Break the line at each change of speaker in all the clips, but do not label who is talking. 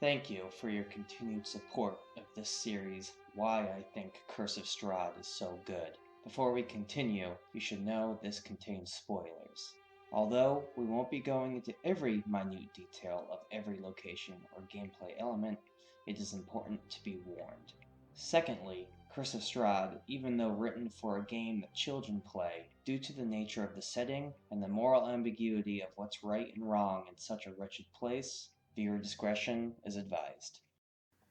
Thank you for your continued support of this series, Why I Think Curse of Strahd is so good. Before we continue, you should know this contains spoilers. Although we won't be going into every minute detail of every location or gameplay element, it is important to be warned. Secondly, Curse of Strahd, even though written for a game that children play, due to the nature of the setting and the moral ambiguity of what's right and wrong in such a wretched place, viewer discretion is advised.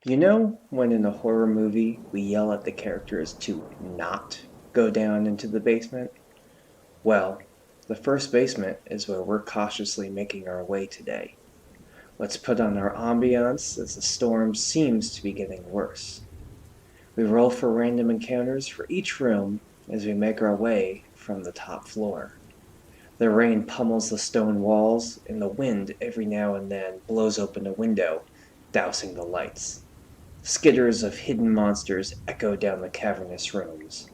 You know when in a horror movie we yell at the characters to not go down into the basement? Well, the first basement is where we're cautiously making our way today. Let's put on our ambiance as the storm seems to be getting worse. We roll for random encounters for each room as we make our way from the top floor. The rain pummels the stone walls, and the wind every now and then blows open a window, dousing the lights. Skitters of hidden monsters echo down the cavernous rooms.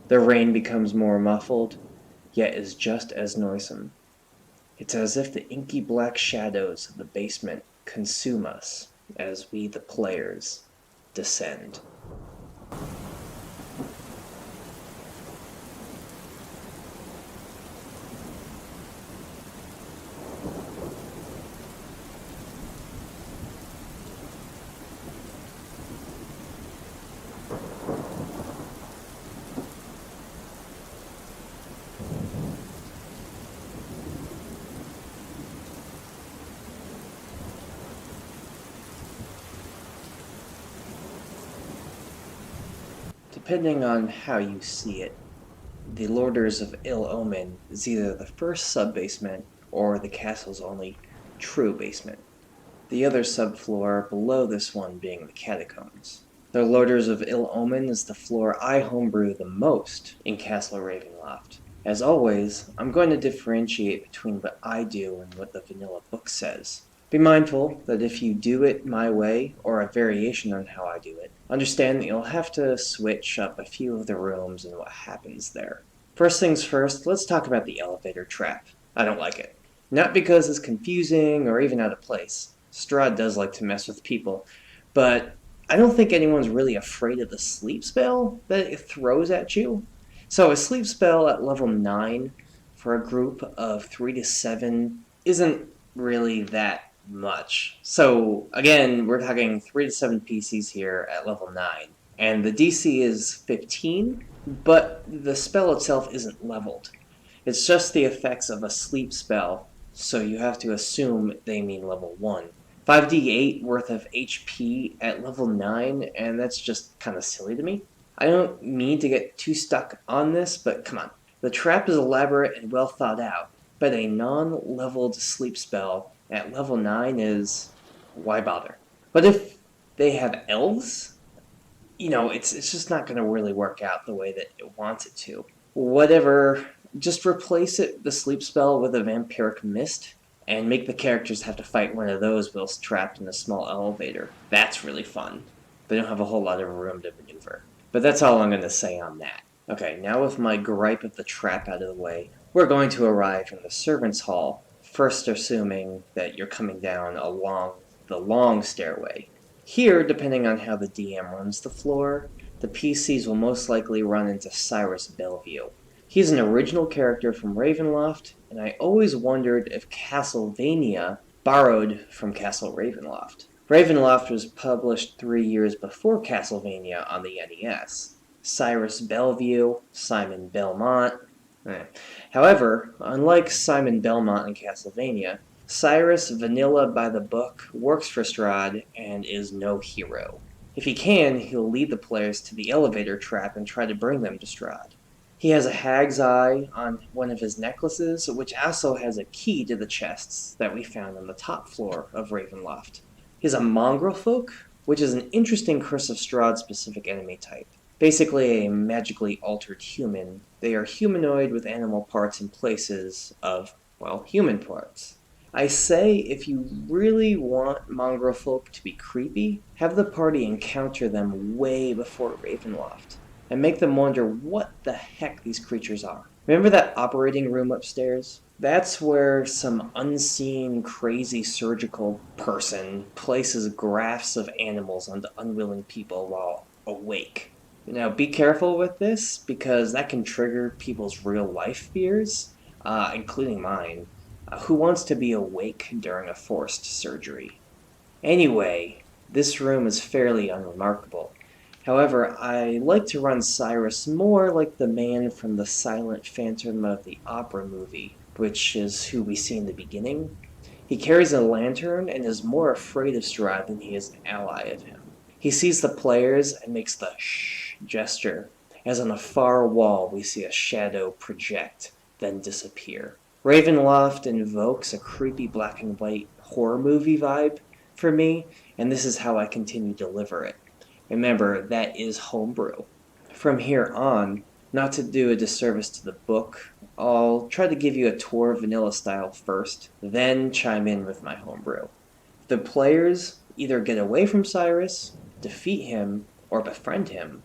The rain becomes more muffled, yet is just as noisome. It's as if the inky black shadows of the basement consume us as we, the players, descend. Depending on how you see it, the Larders of Ill Omen is either the first sub-basement or the castle's only true basement. The other subfloor below this one being the catacombs. The Larders of Ill Omen is the floor I homebrew the most in Castle Ravenloft. As always, I'm going to differentiate between what I do and what the vanilla book says. Be mindful that if you do it my way, or a variation on how I do it, understand that you'll have to switch up a few of the rooms and what happens there. First things first, let's talk about the elevator trap. I don't like it. Not because it's confusing or even out of place. Strahd does like to mess with people, but I don't think anyone's really afraid of the sleep spell that it throws at you. So a sleep spell at level 9 for a group of 3 to 7 isn't really that much. So again, we're talking 3 to 7 PCs here at level 9. And the DC is 15, but the spell itself isn't leveled. It's just the effects of a sleep spell, so you have to assume they mean level 1. 5d8 worth of HP at level 9, and that's just kind of silly to me. I don't mean to get too stuck on this, but come on. The trap is elaborate and well thought out, but a non-leveled sleep spell at level 9 is... why bother? But if they have elves, it's just not going to really work out the way that it wants it to. Whatever, just replace the sleep spell with a vampiric mist, and make the characters have to fight one of those whilst trapped in a small elevator. That's really fun. They don't have a whole lot of room to maneuver. But that's all I'm going to say on that. Okay, now with my gripe of the trap out of the way, we're going to arrive in the servants' hall, first assuming that you're coming down along the long stairway. Here, depending on how the DM runs the floor, the PCs will most likely run into Cyrus Bellevue. He's an original character from Ravenloft, and I always wondered if Castlevania borrowed from Castle Ravenloft. Ravenloft was published 3 years before Castlevania on the NES. Cyrus Bellevue, Simon Belmont. However, unlike Simon Belmont in Castlevania, Cyrus Vanilla by the book works for Strahd and is no hero. If he can, he'll lead the players to the elevator trap and try to bring them to Strahd. He has a hag's eye on one of his necklaces, which also has a key to the chests that we found on the top floor of Ravenloft. He's a mongrel folk, which is an interesting Curse of Strahd specific enemy type. Basically a magically altered human. They are humanoid with animal parts in places of, human parts. I say if you really want mongrel folk to be creepy, have the party encounter them way before Ravenloft, and make them wonder what the heck these creatures are. Remember that operating room upstairs? That's where some unseen, crazy surgical person places grafts of animals onto unwilling people while awake. Now, be careful with this because that can trigger people's real life fears, including mine. Who wants to be awake during a forced surgery? Anyway, this room is fairly unremarkable. However, I like to run Cyrus more like the man from the Silent Phantom of the Opera movie, which is who we see in the beginning. He carries a lantern and is more afraid of Strahd than he is an ally of him. He sees the players and makes the shh gesture, as on a far wall we see a shadow project, then disappear. Ravenloft invokes a creepy black and white horror movie vibe for me, and this is how I continue to deliver it. Remember, that is homebrew. From here on, not to do a disservice to the book, I'll try to give you a tour of vanilla style first, then chime in with my homebrew. The players either get away from Cyrus, defeat him, or befriend him.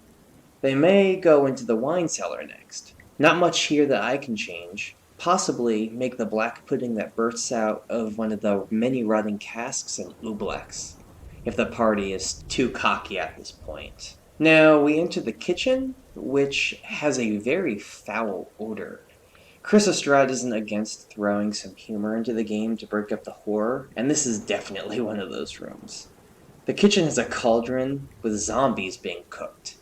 They may go into the wine cellar next. Not much here that I can change. Possibly make the black pudding that bursts out of one of the many rotting casks an ooblex, if the party is too cocky at this point. Now we enter the kitchen, which has a very foul odor. Curse of Strahd isn't against throwing some humor into the game to break up the horror, and this is definitely one of those rooms. The kitchen has a cauldron with zombies being cooked.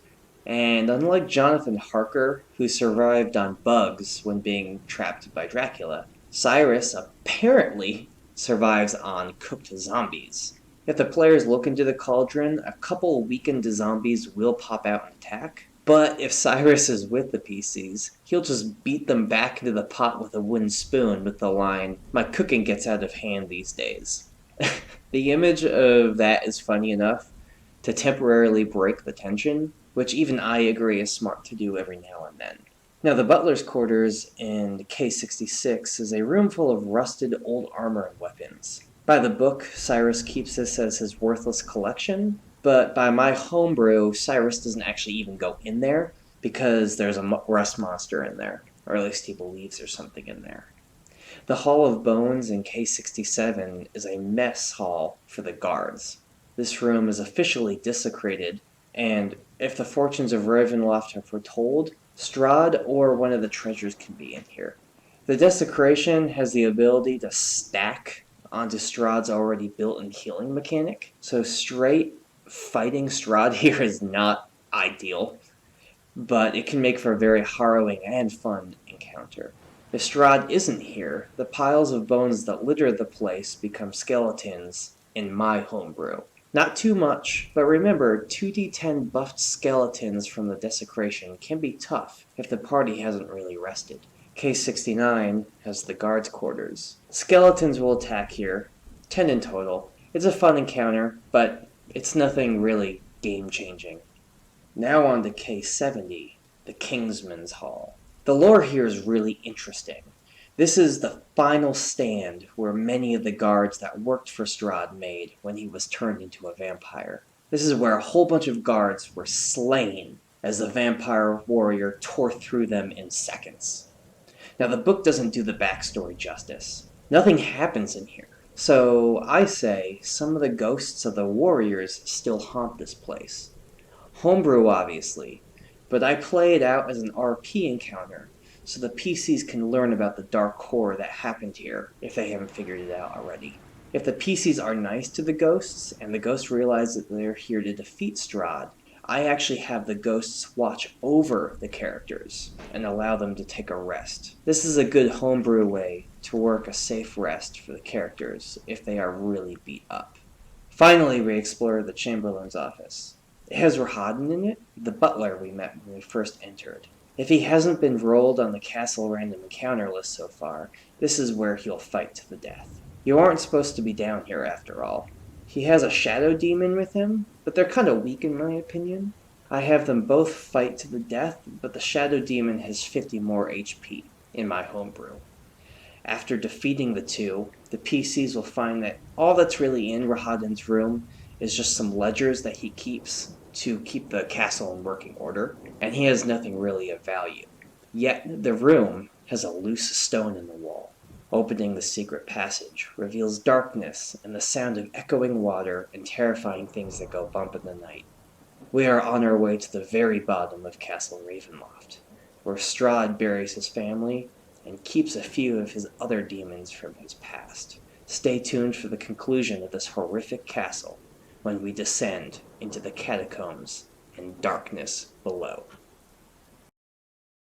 And unlike Jonathan Harker, who survived on bugs when being trapped by Dracula, Cyrus apparently survives on cooked zombies. If the players look into the cauldron, a couple weakened zombies will pop out and attack. But if Cyrus is with the PCs, he'll just beat them back into the pot with a wooden spoon with the line, "My cooking gets out of hand these days." The image of that is funny enough to temporarily break the tension, which even I agree is smart to do every now and then. Now, the butler's quarters in K66 is a room full of rusted old armor and weapons. By the book, Cyrus keeps this as his worthless collection, but by my homebrew, Cyrus doesn't actually even go in there because there's a rust monster in there, or at least he believes there's something in there. The Hall of Bones in K67 is a mess hall for the guards. This room is officially desecrated, and if the fortunes of Ravenloft are foretold, Strahd or one of the treasures can be in here. The desecration has the ability to stack onto Strahd's already built-in healing mechanic, so straight fighting Strahd here is not ideal, but it can make for a very harrowing and fun encounter. If Strahd isn't here, the piles of bones that litter the place become skeletons in my homebrew. Not too much, but remember, 2d10 buffed skeletons from the desecration can be tough if the party hasn't really rested. K69 has the guards' quarters. Skeletons will attack here, 10 in total. It's a fun encounter, but it's nothing really game-changing. Now on to K70, the Kingsman's Hall. The lore here is really interesting. This is the final stand where many of the guards that worked for Strahd made when he was turned into a vampire. This is where a whole bunch of guards were slain as the vampire warrior tore through them in seconds. Now, the book doesn't do the backstory justice. Nothing happens in here. So I say some of the ghosts of the warriors still haunt this place. Homebrew, obviously, but I play it out as an RP encounter, so the PCs can learn about the dark horror that happened here, if they haven't figured it out already. If the PCs are nice to the ghosts, and the ghosts realize that they're here to defeat Strahd, I actually have the ghosts watch over the characters, and allow them to take a rest. This is a good homebrew way to work a safe rest for the characters if they are really beat up. Finally, we explore the Chamberlain's office. It has Rahadin in it, the butler we met when we first entered. If he hasn't been rolled on the Castle Random Encounter list so far, this is where he'll fight to the death. You aren't supposed to be down here after all. He has a shadow demon with him, but they're kind of weak in my opinion. I have them both fight to the death, but the shadow demon has 50 more HP in my homebrew. After defeating the two, the PCs will find that all that's really in Rahadin's room is just some ledgers that he keeps to keep the castle in working order, and he has nothing really of value. Yet the room has a loose stone in the wall. Opening the secret passage reveals darkness and the sound of echoing water and terrifying things that go bump in the night. We are on our way to the very bottom of Castle Ravenloft, where Strahd buries his family and keeps a few of his other demons from his past. Stay tuned for the conclusion of this horrific castle when we descend into the catacombs and darkness below.